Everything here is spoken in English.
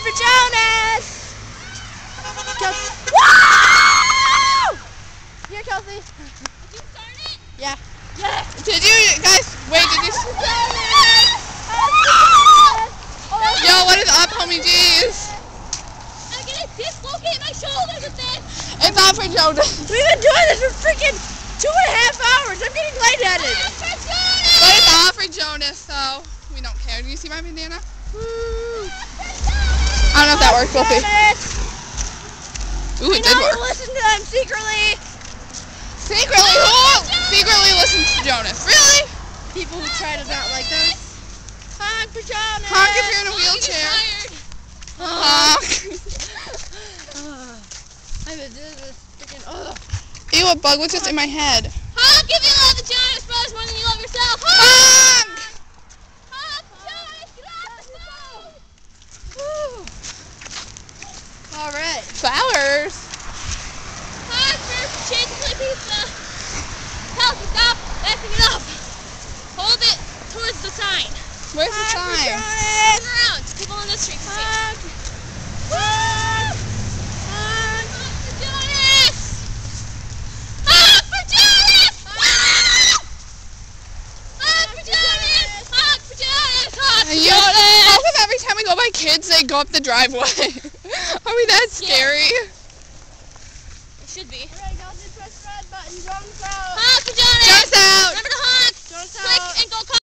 for Jonas! Woo! Here, Kelsey. Did you start it? Yeah. Yeah. Did you guys? Wait, did you? Yo, what is up, homie G's? I'm gonna dislocate my shoulders with this. It's on for Jonas. We've been doing this for freaking 2.5 hours. I'm getting lightheaded. But it's on for Jonas, so we don't care. Do you see my bandana? Woo. I don't know if that works. We'll see. Ooh, it did work. You listen to them secretly. Secretly? Who secretly listens to Jonas? Really? People who try to not like us. Honk for Jonas. Honk if you're in a wheelchair. Honk. I've been doing this freaking. Ew, a bug was just in my head. Honk if you love the Jonas Brothers more than you love yourself. Honk! Honk, Jonas, get off the phone. All right. Flowers. Honk for chicken pizza. Kelsey, stop messing it up. Hold it towards the sign. Where's the Honk for sign? Turn Jonas. around. People on the street can see. Honk. Honk. Honk for Jonas. Honk for Jonas. Honk for Jonas. Honk for Jonas. Honk for You, Jonas. how come every time we go by kids, they go up the driveway? Are we that scary? It should be. All right, y'all just press the red button. Jonas out. Honk for Jonas. Jonas out! Remember to honk. Jonas Click out. and go.